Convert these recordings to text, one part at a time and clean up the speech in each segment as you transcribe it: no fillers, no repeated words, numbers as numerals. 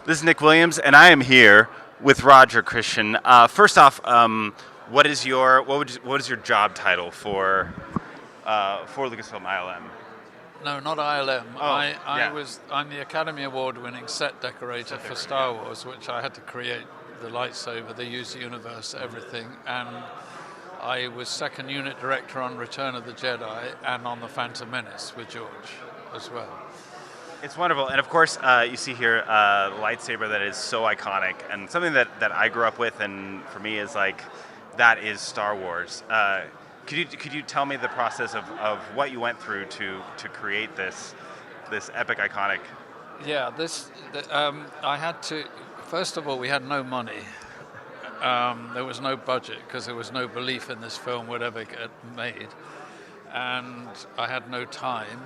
This is Nick Williams, and I am here with Roger Christian. First off, what is your job title for Lucasfilm ILM? No, not ILM. Oh, yeah. I'm the Academy Award-winning set decorator for Star Wars, which I had to create the lightsaber, the user universe, everything, and I was second unit director on Return of the Jedi and on The Phantom Menace with George as well. It's wonderful, and of course, you see here the lightsaber that is so iconic, and something that I grew up with, and for me is like that is Star Wars. Could you tell me the process of what you went through to create this epic iconic? Yeah, I had to. First of all, we had no money. There was no budget because there was no belief in this film would ever get made, and I had no time.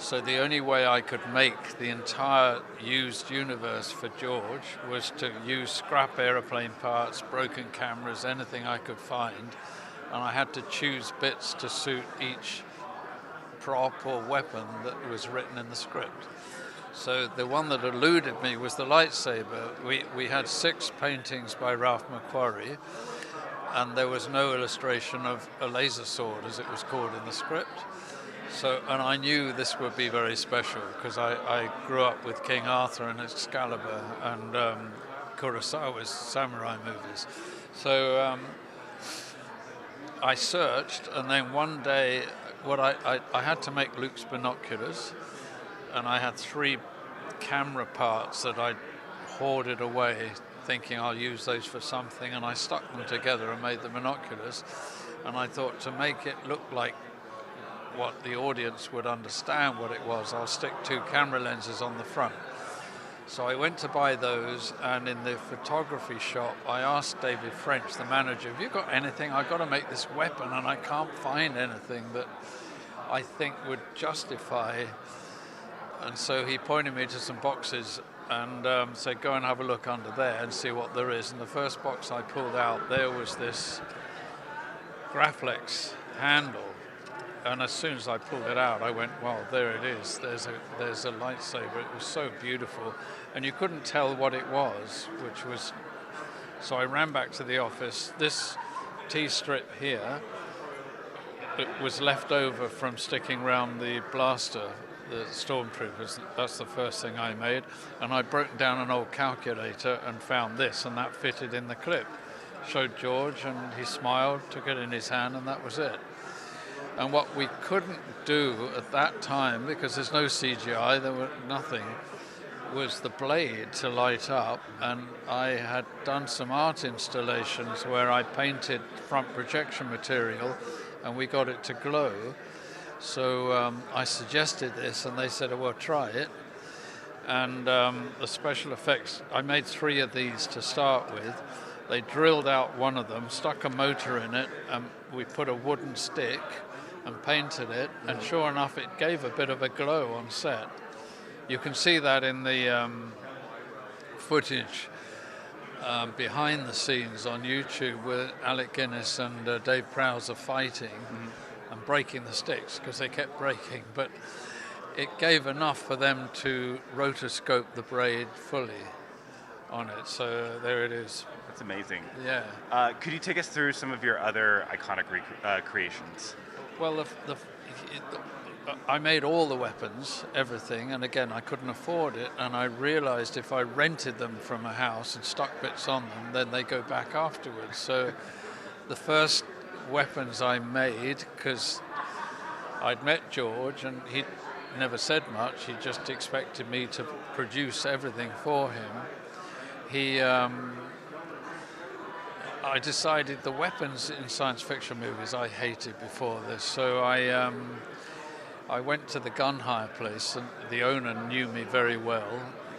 So the only way I could make the entire used universe for George was to use scrap aeroplane parts, broken cameras, anything I could find, and I had to choose bits to suit each prop or weapon that was written in the script. So the one that eluded me was the lightsaber. We had 6 paintings by Ralph McQuarrie, and there was no illustration of a laser sword, as it was called in the script. So, and I knew this would be very special because I grew up with King Arthur and Excalibur and Kurosawa's samurai movies. So I searched, and then one day I had to make Luke's binoculars, and I had 3 camera parts that I hoarded away thinking I'll use those for something, and I stuck them together and made the binoculars. And I thought, to make it look like what the audience would understand what it was, I'll stick 2 camera lenses on the front. So I went to buy those, and in the photography shop I asked David French, the manager, have you got anything? I've got to make this weapon and I can't find anything that I think would justify. And so he pointed me to some boxes and said, go and have a look under there and see what there is. And the first box I pulled out, there was this Graflex handle. And as soon as I pulled it out, I went, well, there it is. There's a lightsaber. It was so beautiful. And you couldn't tell what it was, which was... So I ran back to the office. This T-strip here, it was left over from sticking around the blaster, the stormtroopers. That's the first thing I made. And I broke down an old calculator and found this, and that fitted in the clip. Showed George, and he smiled, took it in his hand, and that was it. And what we couldn't do at that time, because there's no CGI, there were nothing, was the blade to light up. And I had done some art installations where I painted front projection material and we got it to glow. So I suggested this and they said, oh, well, try it. And the special effects, I made 3 of these to start with. They drilled out one of them, stuck a motor in it, and we put a wooden stick and painted it, and sure enough it gave a bit of a glow on set. You can see that in the footage behind the scenes on YouTube where Alec Guinness and Dave Prowse are fighting and breaking the sticks because they kept breaking, but it gave enough for them to rotoscope the braid fully on it, so there it is. That's amazing. Yeah. Could you take us through some of your other iconic creations? Well, I made all the weapons, everything, and again, I couldn't afford it, and I realized if I rented them from a house and stuck bits on them, then they go back afterwards. So the first weapons I made, because I'd met George, and he never said much, he just expected me to produce everything for him. I decided the weapons in science fiction movies I hated before this, so I went to the gun hire place, and the owner knew me very well,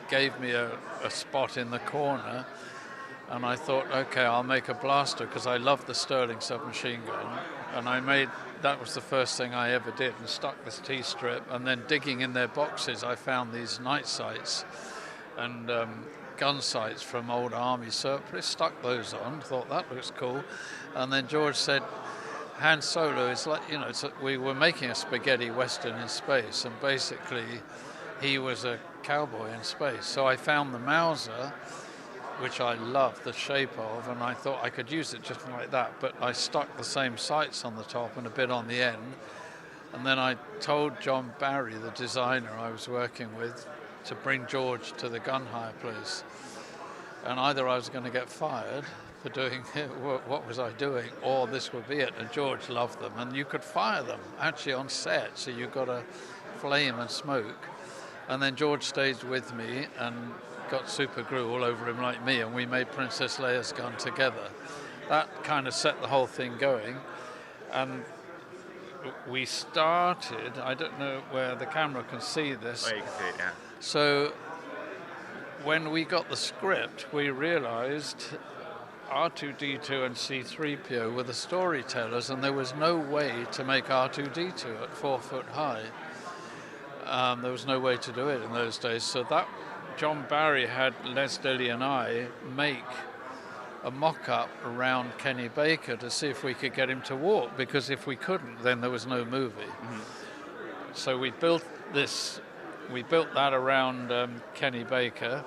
gave me a spot in the corner, and I thought, okay, I'll make a blaster because I love the Sterling submachine gun, and that was the first thing I ever did, and stuck this T-strip, and then digging in their boxes I found these night sights and gun sights from old army surplus, stuck those on, thought that looks cool, and then George said, Han Solo is like, we were making a spaghetti western in space, and basically he was a cowboy in space. So I found the Mauser, which I loved the shape of, and I thought I could use it just like that, but I stuck the same sights on the top and a bit on the end. And then I told John Barry, the designer I was working with, to bring George to the gun hire place. And either I was going to get fired for doing what was I doing, or this would be it. And George loved them, and you could fire them actually on set, so you got a flame and smoke. And then George stayed with me and got super glue all over him like me, and we made Princess Leia's gun together. That kind of set the whole thing going. And we started, I don't know where the camera can see this. Oh, you can see it, yeah. So when we got the script, we realized R2-D2 and C-3PO were the storytellers, and there was no way to make R2-D2 at 4 foot high. There was no way to do it in those days. So that John Barry had Les Dilly and I make a mock-up around Kenny Baker to see if we could get him to walk, because if we couldn't, then there was no movie. Mm-hmm. So we built that around Kenny Baker,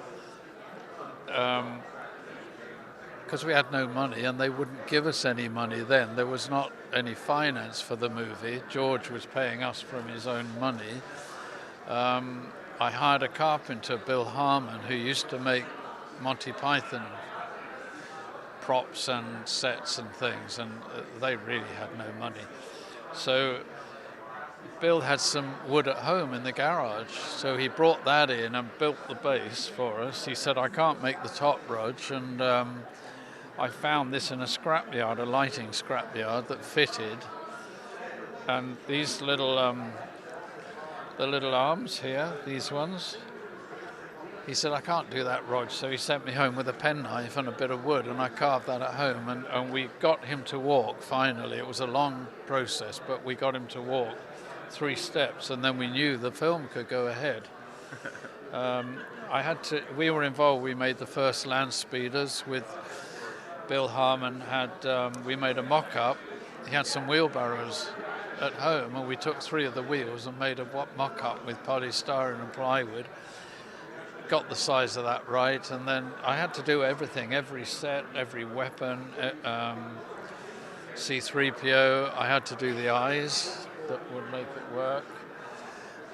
because we had no money and they wouldn't give us any money then. There was not any finance for the movie. George was paying us from his own money. I hired a carpenter, Bill Harmon, who used to make Monty Python props and sets and things, and they really had no money. So Bill had some wood at home in the garage, so he brought that in and built the base for us. He said, I can't make the top rudge, and I found this in a scrapyard, a lighting scrapyard that fitted. And these little, the little arms here, these ones, he said, I can't do that, Rog. So he sent me home with a penknife and a bit of wood, and I carved that at home, and we got him to walk finally. It was a long process, but we got him to walk 3 steps, and then we knew the film could go ahead. We were involved, we made the first land speeders with Bill Harmon. We made a mock-up. He had some wheelbarrows at home, and we took 3 of the wheels and made a mock-up with polystyrene and plywood. Got the size of that right, and then I had to do everything, every set, every weapon. C-3PO, I had to do the eyes that would make it work,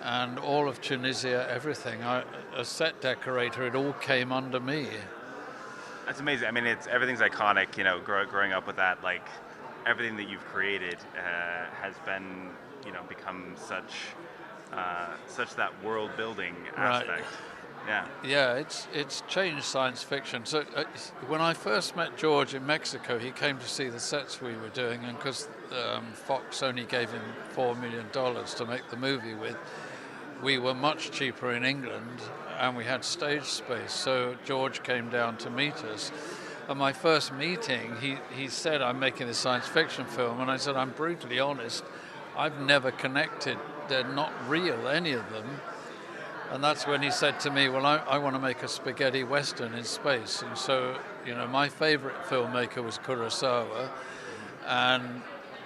and all of Tunisia, everything. A set decorator, it all came under me. That's amazing. I mean, everything's iconic. You know, growing up with that, like everything that you've created has been, become such that world building aspect. Right. Yeah. Yeah, it's changed science fiction. So when I first met George in Mexico, he came to see the sets we were doing, and because Fox only gave him $4 million to make the movie with, we were much cheaper in England, and we had stage space. So George came down to meet us. At my first meeting, he said, I'm making this science fiction film, and I said, I'm brutally honest, I've never connected. They're not real, any of them. And that's when he said to me, well, I want to make a spaghetti western in space. And so, my favorite filmmaker was Kurosawa, and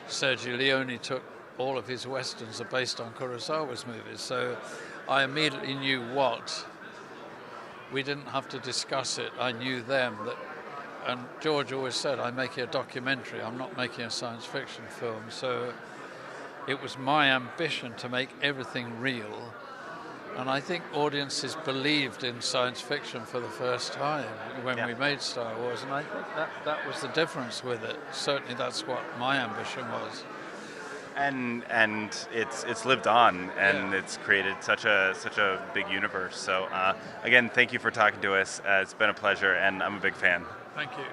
Sergio Leone took all of his westerns are based on Kurosawa's movies. So I immediately knew what. We didn't have to discuss it. I knew them. And George always said, I'm making a documentary. I'm not making a science fiction film. So it was my ambition to make everything real. And I think audiences believed in science fiction for the first time when we made Star Wars, and I think that was the difference with it. Certainly, that's what my ambition was. And it's lived on, and it's created such a big universe. So again, thank you for talking to us. It's been a pleasure, and I'm a big fan. Thank you.